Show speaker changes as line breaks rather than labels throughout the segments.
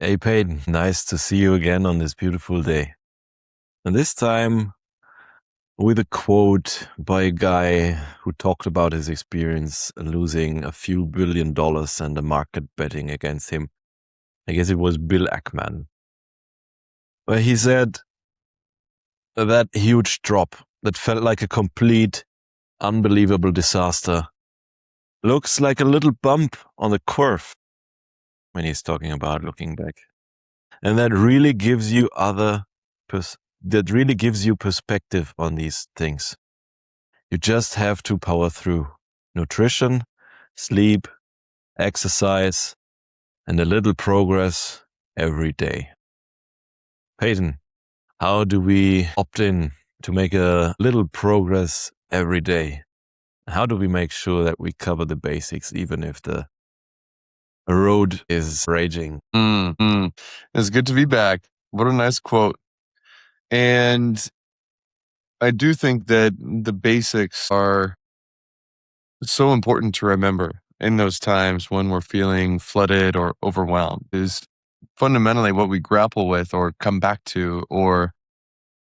Hey Peyton, nice to see you again on this beautiful day. And this time with a quote by a guy who talked about his experience losing a few $1 billion and the market betting against him. I guess it was Bill Ackman. Where he said that huge drop that felt like a complete, unbelievable disaster looks like a little bump on the curve when he's talking about looking back. And that really gives you perspective on these things. You just have to power through nutrition, sleep, exercise, and a little progress every day. Peyton, how do we opt in to make a little progress every day? How do we make sure that we cover the basics even if the road is raging?
It's good to be back. What a nice quote. And I do think that the basics are so important to remember in those times when we're feeling flooded or overwhelmed, is fundamentally what we grapple with or come back to or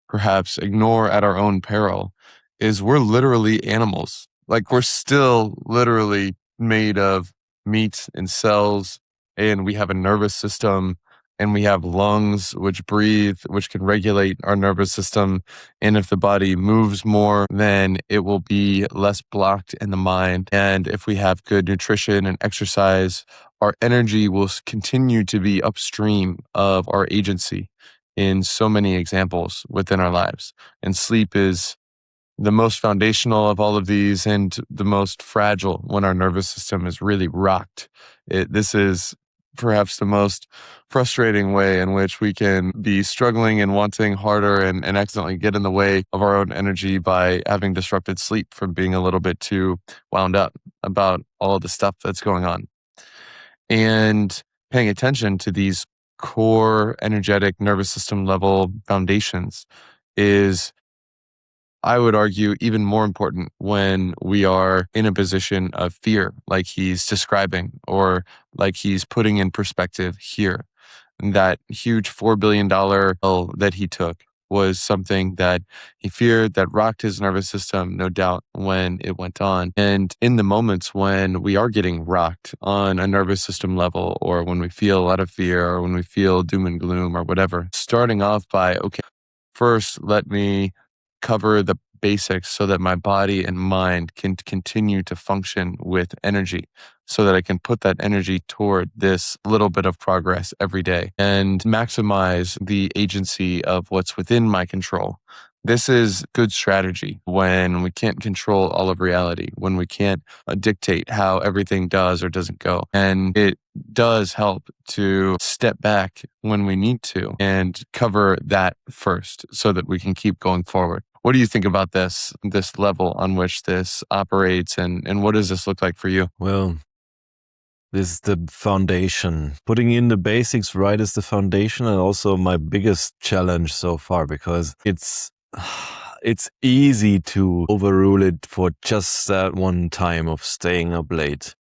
perhaps ignore at our own peril is we're literally animals. Like we're still literally made of meat and cells, and we have a nervous system, and we have lungs which breathe, which can regulate our nervous system. And if the body moves more, then it will be less blocked in the mind. And if we have good nutrition and exercise, our energy will continue to be upstream of our agency in so many examples within our lives. And sleep is the most foundational of all of these and the most fragile when our nervous system is really rocked. This is perhaps the most frustrating way in which we can be struggling and wanting harder and accidentally get in the way of our own energy by having disrupted sleep from being a little bit too wound up about all of the stuff that's going on. And paying attention to these core energetic nervous system level foundations is, I would argue, even more important when we are in a position of fear, like he's describing, or like he's putting in perspective here. That huge $4 billion bill that he took was something that he feared that rocked his nervous system, no doubt, when it went on. And in the moments when we are getting rocked on a nervous system level, or when we feel a lot of fear, or when we feel doom and gloom, or whatever, starting off by, okay, first, let me cover the basics so that my body and mind can continue to function with energy, so that I can put that energy toward this little bit of progress every day and maximize the agency of what's within my control. This is good strategy when we can't control all of reality, when we can't dictate how everything does or doesn't go. And it does help to step back when we need to and cover that first so that we can keep going forward. What do you think about this level on which this operates, and what does this look like for you?
Well, this is the foundation. Putting in the basics right is the foundation, and also my biggest challenge so far, because it's easy to overrule it for just that one time of staying up late,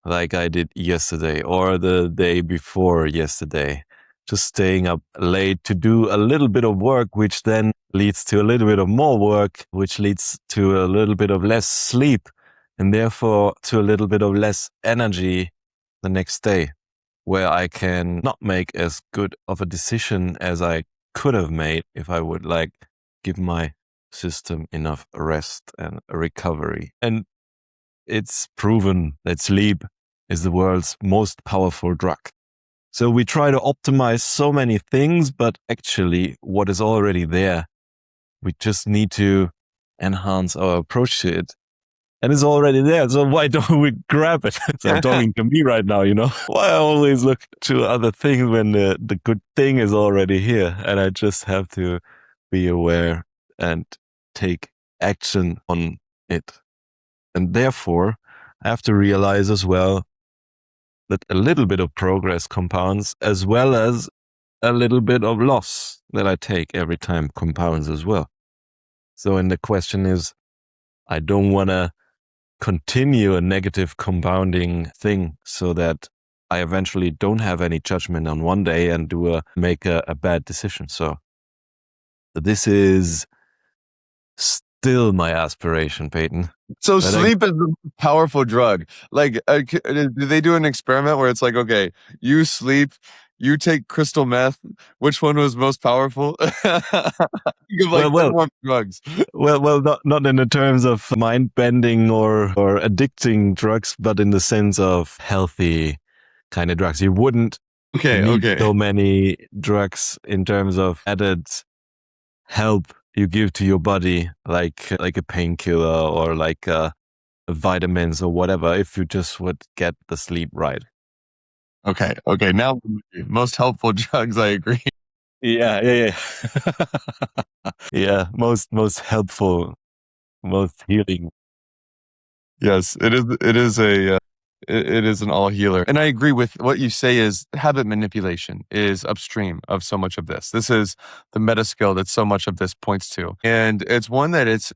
like I did yesterday or the day before yesterday. Just staying up late to do a little bit of work, which then leads to a little bit of more work, which leads to a little bit of less sleep, and therefore to a little bit of less energy the next day, where I can not make as good of a decision as I could have made if I would give my system enough rest and recovery. And it's proven that sleep is the world's most powerful drug. So we try to optimize so many things, but actually what is already there, we just need to enhance our approach to it. And it's already there, so why don't we grab it? So I'm talking to me right now, Why I always look to other things when the good thing is already here, and I just have to be aware and take action on it. And therefore, I have to realize as well that a little bit of progress compounds, as well as a little bit of loss that I take every time compounds as well. So, and the question is, I don't want to continue a negative compounding thing so that I eventually don't have any judgment on one day and make a bad decision. So this is still my aspiration, Peyton.
So
But
sleep is a powerful drug. Like, did they do an experiment where it's like, okay, you sleep, you take crystal meth. Which one was most powerful? You have like 10 more drugs.
Well, not in the terms of mind bending or addicting drugs, but in the sense of healthy kind of drugs. You wouldn't need so many drugs in terms of added help you give to your body, like a painkiller or like vitamins or whatever, if you just would get the sleep right.
Okay. Now, most helpful drugs, I agree.
Yeah. Yeah, most helpful, most healing.
Yes, it is. It is an all healer, and I agree with what you say. Is habit manipulation is upstream of so much of this. This is the meta skill that so much of this points to, and it's one that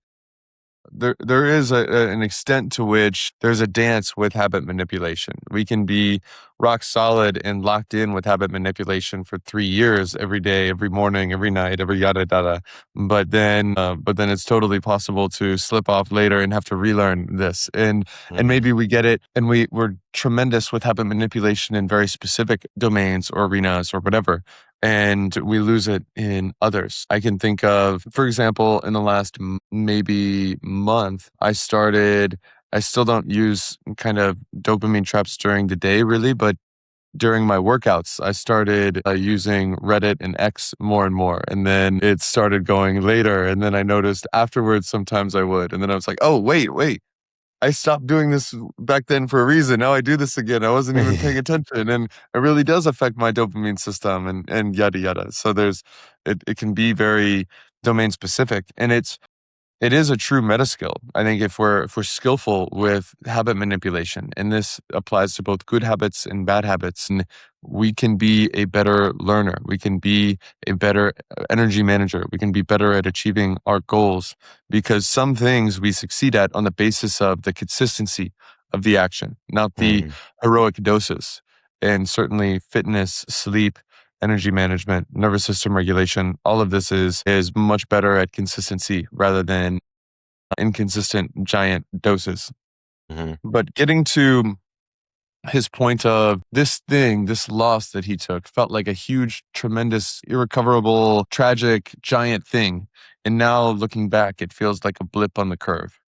there is an extent to which there's a dance with habit manipulation. We can be rock solid and locked in with habit manipulation for 3 years, every day, every morning, every night, every yada yada. But then it's totally possible to slip off later and have to relearn this. And maybe we get it, and we're tremendous with habit manipulation in very specific domains or arenas or whatever, and we lose it in others. I can think of, for example, in the last maybe month, I still don't use kind of dopamine traps during the day really, but during my workouts, I started using Reddit and X more and more. And then it started going later. And then I noticed afterwards, sometimes I would. And then I was like, oh, wait. I stopped doing this back then for a reason. Now I do this again. I wasn't even paying attention. And it really does affect my dopamine system and yada, yada. So it can be very domain specific. And it is a true meta skill. I think if we're skillful with habit manipulation, and this applies to both good habits and bad habits, and we can be a better learner. We can be a better energy manager. We can be better at achieving our goals, because some things we succeed at on the basis of the consistency of the action, not the heroic doses. And certainly fitness, sleep, energy management, nervous system regulation, all of this is much better at consistency rather than inconsistent giant doses. But getting to his point of this loss that he took felt like a huge, tremendous, irrecoverable, tragic, giant thing. And now looking back, it feels like a blip on the curve.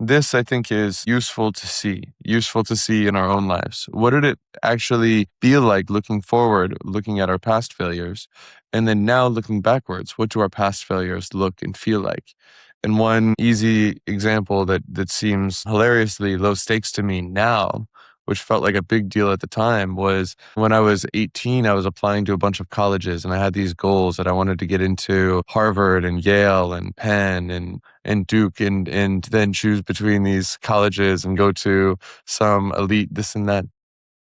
This, I think, is useful to see in our own lives. What did it actually feel like looking forward, looking at our past failures? And then now looking backwards, what do our past failures look and feel like? And one easy example that seems hilariously low stakes to me now, which felt like a big deal at the time, was when I was 18, I was applying to a bunch of colleges, and I had these goals that I wanted to get into Harvard and Yale and Penn and Duke, and then choose between these colleges and go to some elite this and that.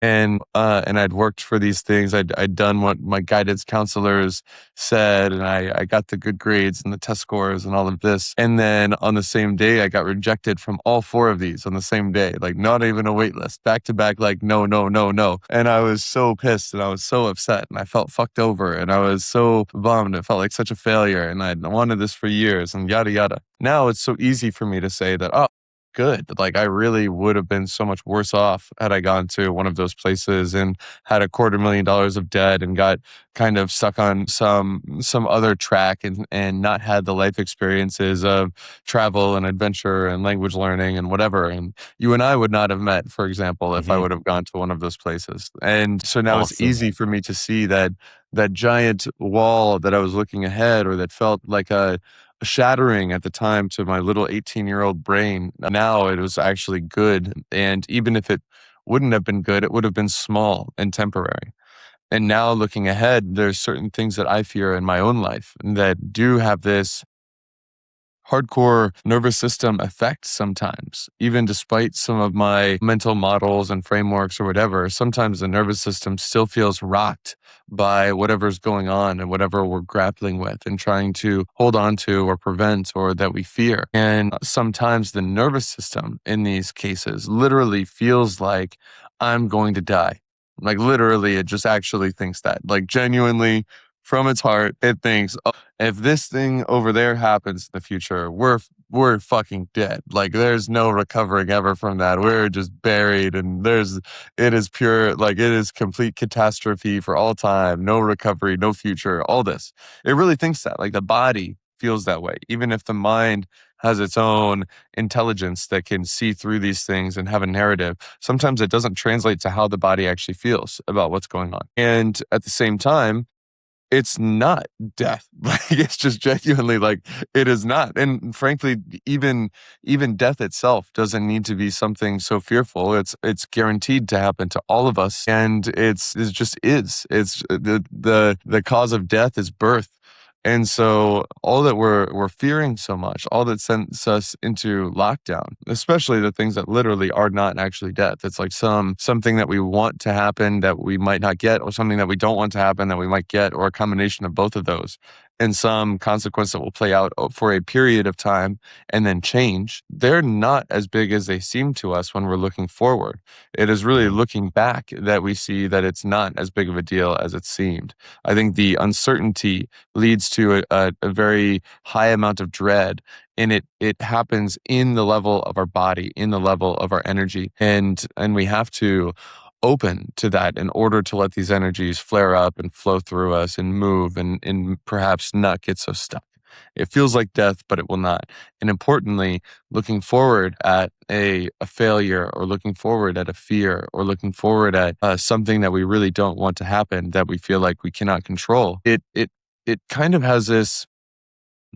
And I'd worked for these things. I'd done what my guidance counselors said, and I got the good grades and the test scores and all of this. And then on the same day, I got rejected from all 4 of these on the same day, like not even a wait list, back to back, like no. And I was so pissed and I was so upset and I felt fucked over and I was so bummed. It felt like such a failure, and I'd wanted this for years and yada yada. Now it's so easy for me to say that, oh, good. Like I really would have been so much worse off had I gone to one of those places and had $250,000 of debt and got kind of stuck on some other track and not had the life experiences of travel and adventure and language learning and whatever. And you and I would not have met, for example, if I would have gone to one of those places. And so now It's easy for me to see that giant wall that I was looking ahead, or that felt like a shattering at the time to my little 18-year-old brain. Now it was actually good. And even if it wouldn't have been good, it would have been small and temporary. And now looking ahead, there's certain things that I fear in my own life that do have this hardcore nervous system effect sometimes. Even despite some of my mental models and frameworks or whatever, sometimes the nervous system still feels rocked by whatever's going on and whatever we're grappling with and trying to hold on to or prevent or that we fear. And sometimes the nervous system in these cases literally feels like I'm going to die. Like literally, it just actually thinks that. Like genuinely from its heart, it thinks, oh, if this thing over there happens in the future, we're fucking dead. Like there's no recovering ever from that. We're just buried, and it is pure, like it is complete catastrophe for all time. No recovery, no future, all this. It really thinks that. Like the body feels that way, even if the mind has its own intelligence that can see through these things and have a narrative. Sometimes it doesn't translate to how the body actually feels about what's going on. And at the same time, it's not death. Like it's just genuinely like it is not. And frankly, even death itself doesn't need to be something so fearful. It's guaranteed to happen to all of us, and it just is. It's the cause of death is birth. And so all that we're fearing so much, all that sends us into lockdown, especially the things that literally are not actually death. It's like something that we want to happen that we might not get, or something that we don't want to happen that we might get, or a combination of both of those, and some consequence that will play out for a period of time and then change. They're not as big as they seem to us when we're looking forward. It is really looking back that we see that it's not as big of a deal as it seemed. I think the uncertainty leads to a very high amount of dread, and it happens in the level of our body, in the level of our energy, and we have to open to that in order to let these energies flare up and flow through us and move, and perhaps not get so stuck. It feels like death, but it will not. And importantly, looking forward at a failure, or looking forward at a fear, or looking forward at something that we really don't want to happen, that we feel like we cannot control, it kind of has this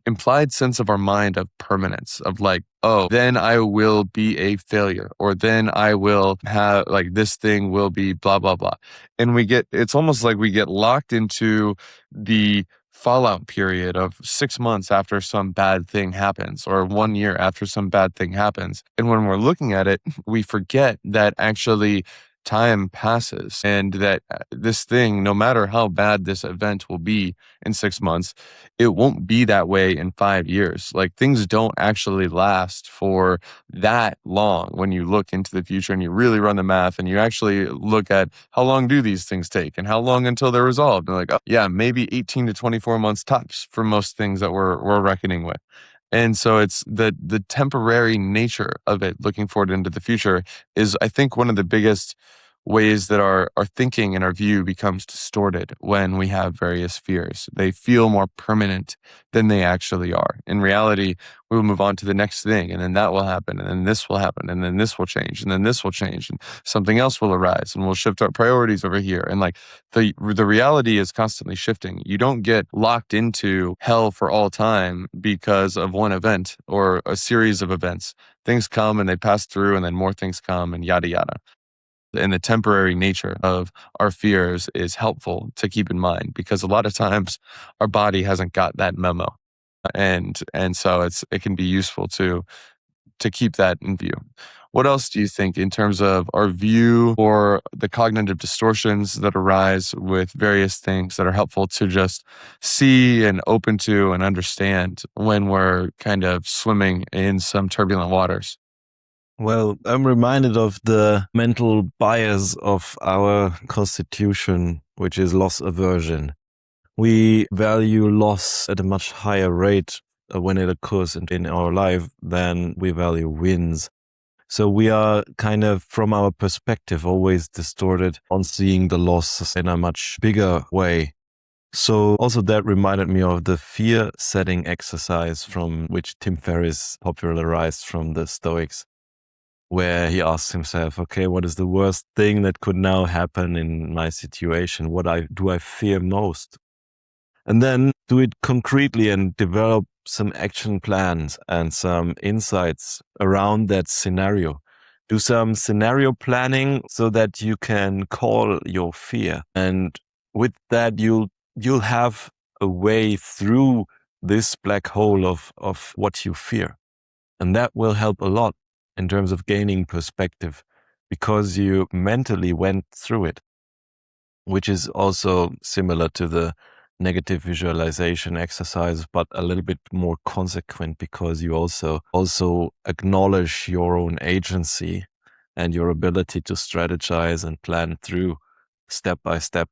implied sense of our mind of permanence, of like, oh, then I will be a failure, or then I will have, like, this thing will be blah blah blah. And it's almost like we get locked into the fallout period of 6 months after some bad thing happens, or 1 year after some bad thing happens. And when we're looking at it, we forget that actually time passes, and that this thing, no matter how bad this event will be in 6 months, it won't be that way in 5 years. Like things don't actually last for that long when you look into the future and you really run the math and you actually look at how long do these things take and how long until they're resolved. And like, oh, yeah, maybe 18 to 24 months tops for most things that we're reckoning with. And so it's the temporary nature of it, looking forward into the future, is, I think, one of the biggest ways that our thinking and our view becomes distorted when we have various fears. They feel more permanent than they actually are. In reality, we will move on to the next thing, and then that will happen, and then this will happen, and then this will change, and then this will change, and something else will arise, and we'll shift our priorities over here. And like the reality is constantly shifting. You don't get locked into hell for all time because of one event or a series of events. Things come and they pass through, and then more things come, and yada yada. And the temporary nature of our fears is helpful to keep in mind, because a lot of times our body hasn't got that memo, and so it can be useful to keep that in view. What else do you think in terms of our view, or the cognitive distortions that arise with various things, that are helpful to just see and open to and understand when we're kind of swimming in some turbulent waters?
Well, I'm reminded of the mental bias of our constitution, which is loss aversion. We value loss at a much higher rate when it occurs in our life than we value wins. So we are kind of, from our perspective, always distorted on seeing the loss in a much bigger way. So also that reminded me of the fear setting exercise from which Tim Ferriss popularized from the Stoics, where he asks himself, okay, what is the worst thing that could now happen in my situation? Do I fear most? And then do it concretely and develop some action plans and some insights around that scenario. Do some scenario planning so that you can call your fear. And with that, you'll have a way through this black hole of what you fear. And that will help a lot in terms of gaining perspective, because you mentally went through it, which is also similar to the negative visualization exercise, but a little bit more consequent, because you also acknowledge your own agency and your ability to strategize and plan through step by step,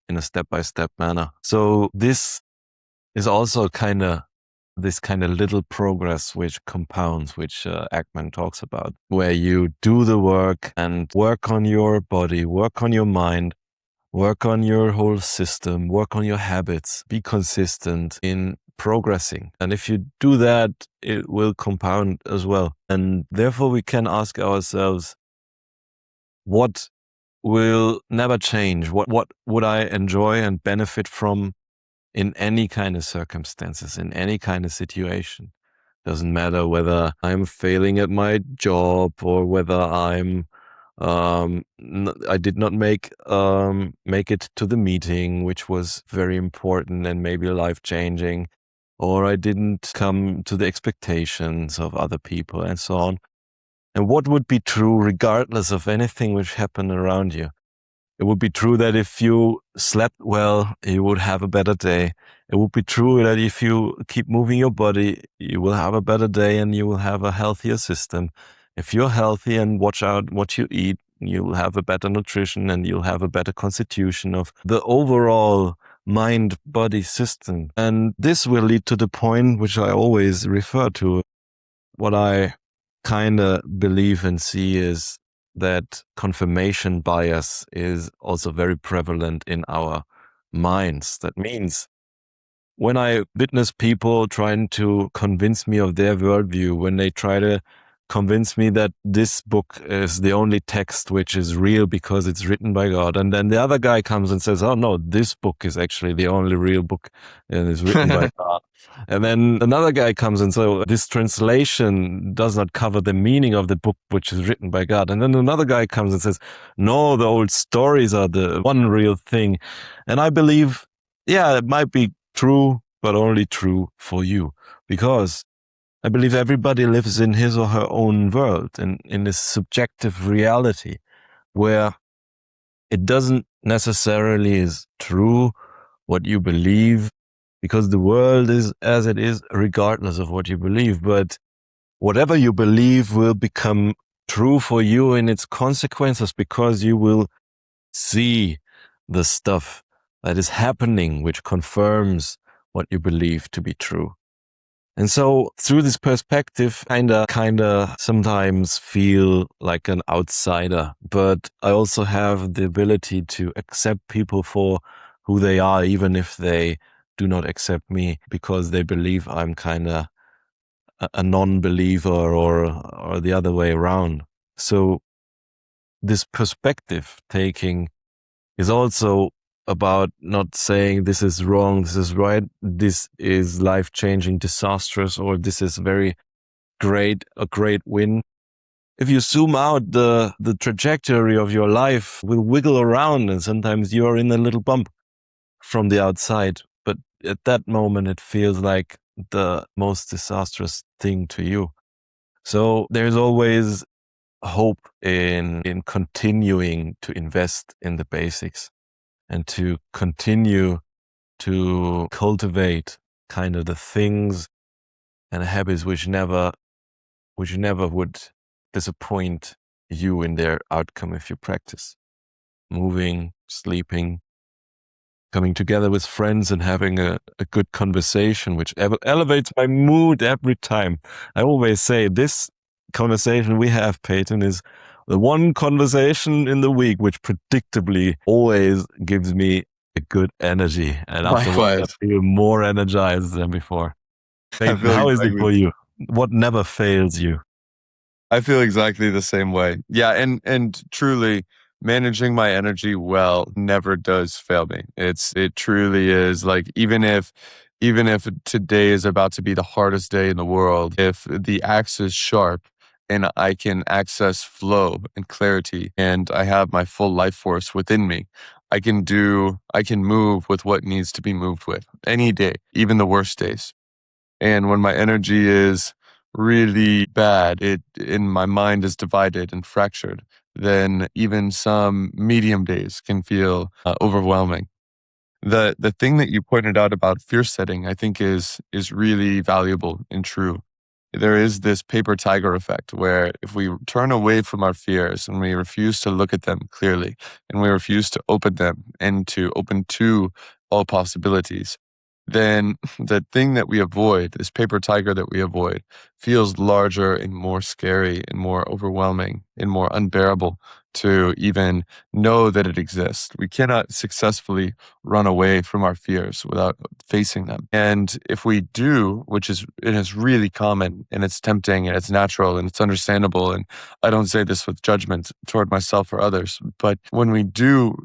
in a step-by-step manner. So this is also this kind of little progress which compounds, which Ackman talks about, where you do the work and work on your body, work on your mind, work on your whole system, work on your habits, be consistent in progressing. And if you do that, it will compound as well. And therefore we can ask ourselves, what will never change? What would I enjoy and benefit from in any kind of circumstances, in any kind of situation? Doesn't matter whether I'm failing at my job or whether I did not make it to the meeting, which was very important and maybe life changing, or I didn't come to the expectations of other people and so on. And what would be true regardless of anything which happened around you? It would be true that if you slept well, you would have a better day. It would be true that if you keep moving your body, you will have a better day and you will have a healthier system. If you're healthy and watch out what you eat, you'll have a better nutrition and you'll have a better constitution of the overall mind-body system. And this will lead to the point which I always refer to. What I kind of believe and see is that confirmation bias is also very prevalent in our minds. That means when I witness people trying to convince me of their worldview, when they try to convince me that this book is the only text which is real because it's written by God, and then the other guy comes and says, oh no, this book is actually the only real book and is written by God. And then another guy comes and says, this translation does not cover the meaning of the book which is written by God. And then another guy comes and says, no, the old stories are the one real thing. And I believe, yeah, it might be true, but only true for you. Because I believe everybody lives in his or her own world and in this subjective reality where it doesn't necessarily is true what you believe, because the world is as it is regardless of what you believe. But whatever you believe will become true for you in its consequences, because you will see the stuff that is happening which confirms what you believe to be true. And so through this perspective, kinda sometimes feel like an outsider, but I also have the ability to accept people for who they are, even if they do not accept me because they believe I'm kinda a non-believer or the other way around. So this perspective taking is also about not saying this is wrong, this is right, this is life-changing, disastrous, or this is very great, a great win. If you zoom out, the trajectory of your life will wiggle around, and sometimes you're in a little bump from the outside. But at that moment, it feels like the most disastrous thing to you. So there's always hope in continuing to invest in the basics and to continue to cultivate kind of the things and habits which never would disappoint you in their outcome if you practice. Moving, sleeping, coming together with friends and having a good conversation, which elevates my mood every time. I always say this conversation we have, Peyton, is the one conversation in the week which predictably always gives me a good energy. And afterwards, I feel more energized than before. Peyton, how is it for you? What never fails you?
I feel exactly the same way. Yeah, and truly, managing my energy well never does fail me. It truly is like, even if today is about to be the hardest day in the world, if the axe is sharp and I can access flow and clarity and I have my full life force within me, I can move with what needs to be moved with any day, even the worst days. And when my energy is really bad, my mind is divided and fractured, then even some medium days can feel overwhelming. The thing that you pointed out about fear setting, I think is really valuable and true. there is this paper tiger effect where if we turn away from our fears and we refuse to look at them clearly and we refuse to open them and to open to all possibilities, then the thing that we avoid, this paper tiger that we avoid, feels larger and more scary and more overwhelming and more unbearable to even know that it exists. We cannot successfully run away from our fears without facing them. And if we do, it is really common and it's tempting and it's natural and it's understandable. And I don't say this with judgment toward myself or others, but when we do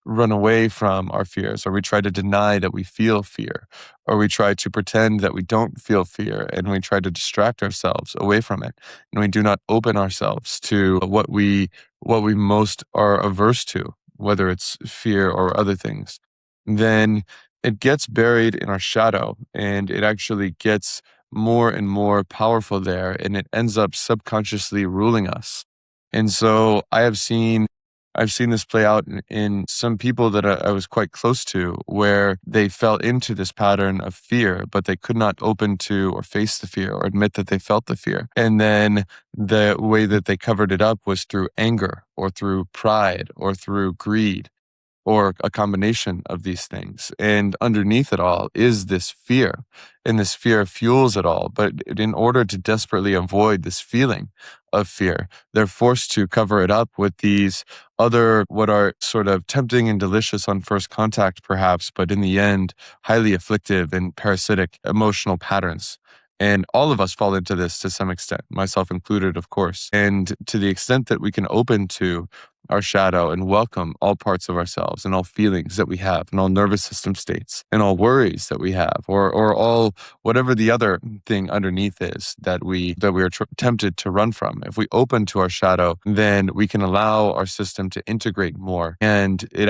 run away from our fears, or we try to deny that we feel fear, or we try to pretend that we don't feel fear, and we try to distract ourselves away from it, and we do not open ourselves to what we most are averse to, whether it's fear or other things, then it gets buried in our shadow and it actually gets more and more powerful there, and it ends up subconsciously ruling us. And so I've seen this play out in some people that I was quite close to, where they fell into this pattern of fear, but they could not open to or face the fear or admit that they felt the fear. And then the way that they covered it up was through anger or through pride or through greed, or a combination of these things. And underneath it all is this fear, and this fear fuels it all. But in order to desperately avoid this feeling of fear, they're forced to cover it up with these other, what are sort of tempting and delicious on first contact, perhaps, but in the end, highly afflictive and parasitic emotional patterns. And all of us fall into this to some extent, myself included, of course. And to the extent that we can open to our shadow and welcome all parts of ourselves and all feelings that we have and all nervous system states and all worries that we have, or all whatever the other thing underneath is that we are tempted to run from. If we open to our shadow, then we can allow our system to integrate more, and it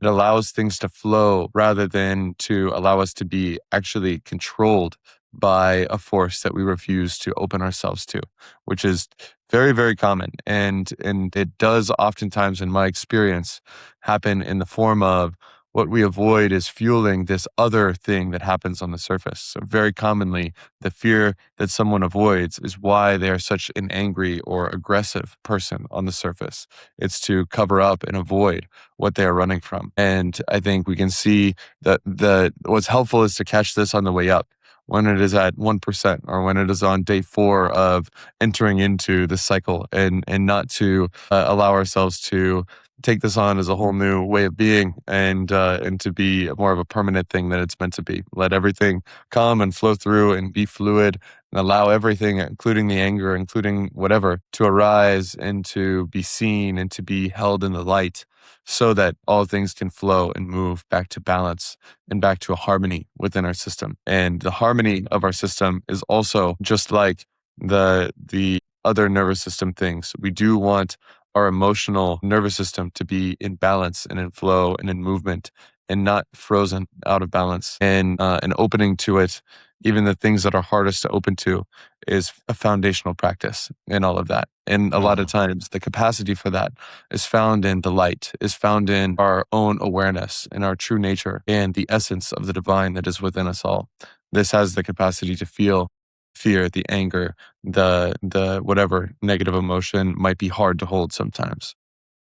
allows things to flow rather than to allow us to be actually controlled by a force that we refuse to open ourselves to, which is very, very common. And it does oftentimes, in my experience, happen in the form of what we avoid is fueling this other thing that happens on the surface. So very commonly, the fear that someone avoids is why they are such an angry or aggressive person on the surface. It's to cover up and avoid what they are running from. And I think we can see that what's helpful is to catch this on the way up, when it is at 1%, or when it is on day 4 of entering into the cycle, and not to allow ourselves to take this on as a whole new way of being, and to be more of a permanent thing than it's meant to be. Let everything come and flow through and be fluid, and allow everything, including the anger, including whatever, to arise and to be seen and to be held in the light, so that all things can flow and move back to balance and back to a harmony within our system. And the harmony of our system is also just like the other nervous system things. We do want our emotional nervous system to be in balance and in flow and in movement, and not frozen out of balance. And opening to it, even the things that are hardest to open to, is a foundational practice in all of that. And a lot of times the capacity for that is found in the light, is found in our own awareness, in our true nature, and the essence of the divine that is within us all. This has the capacity to feel fear, the anger, the whatever negative emotion might be hard to hold sometimes.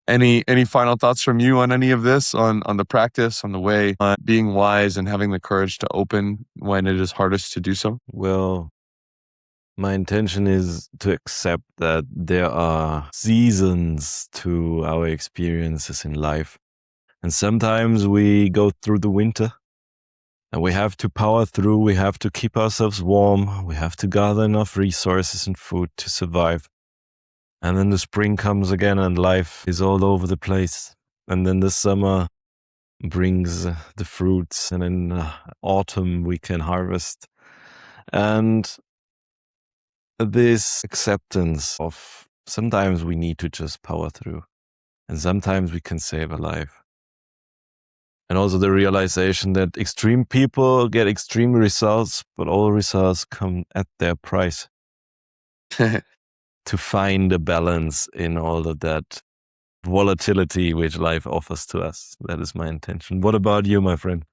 Any final thoughts from you on any of this, on the practice, on the way, on being wise and having the courage to open when it is hardest to do so?
Well, my intention is to accept that there are seasons to our experiences in life. And sometimes we go through the winter and we have to power through. We have to keep ourselves warm. We have to gather enough resources and food to survive. And then the spring comes again and life is all over the place. And then the summer brings the fruits, and in autumn we can harvest. And this acceptance of sometimes we need to just power through, and sometimes we can save a life. And also the realization that extreme people get extreme results, but all results come at their price. To find a balance in all of that volatility which life offers to us. That is my intention. What about you, my friend?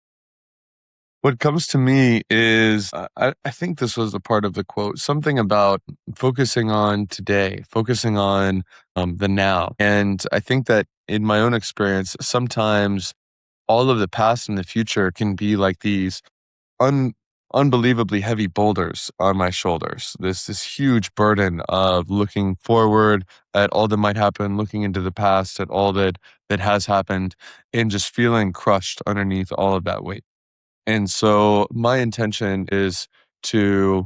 What comes to me is I think this was a part of the quote, something about focusing on today, focusing on the now. And I think that in my own experience, sometimes all of the past and the future can be like these un- unbelievably heavy boulders on my shoulders. This huge burden of looking forward at all that might happen, looking into the past at all that has happened, and just feeling crushed underneath all of that weight. And so my intention is to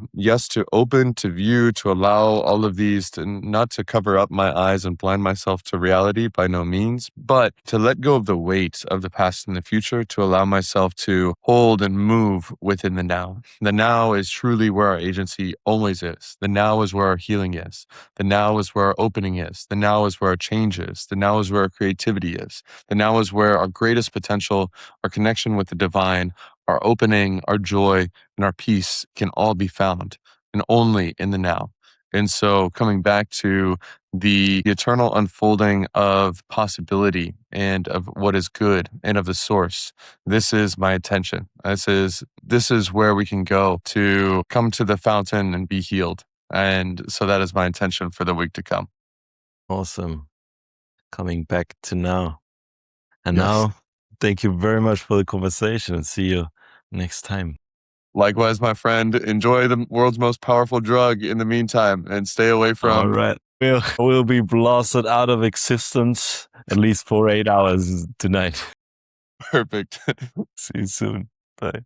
open, to view, to allow all of these, to not to cover up my eyes and blind myself to reality by no means, but to let go of the weight of the past and the future, to allow myself to hold and move within the now. The now is truly where our agency always is. The now is where our healing is. The now is where our opening is. The now is where our change is. The now is where our creativity is. The now is where our greatest potential, our connection with the divine, our opening, our joy, and our peace can all be found, and only in the now. And so coming back to the eternal unfolding of possibility and of what is good and of the source, this is my attention. This is where we can go to come to the fountain and be healed. And so that is my intention for the week to come.
Awesome. Coming back to now. And
Yes.
now, thank you very much for the conversation, and see you next time.
Likewise, my friend, enjoy the world's most powerful drug in the meantime and stay away from.
All right. We'll be blasted out of existence at least for 8 hours tonight.
Perfect.
See you soon. Bye.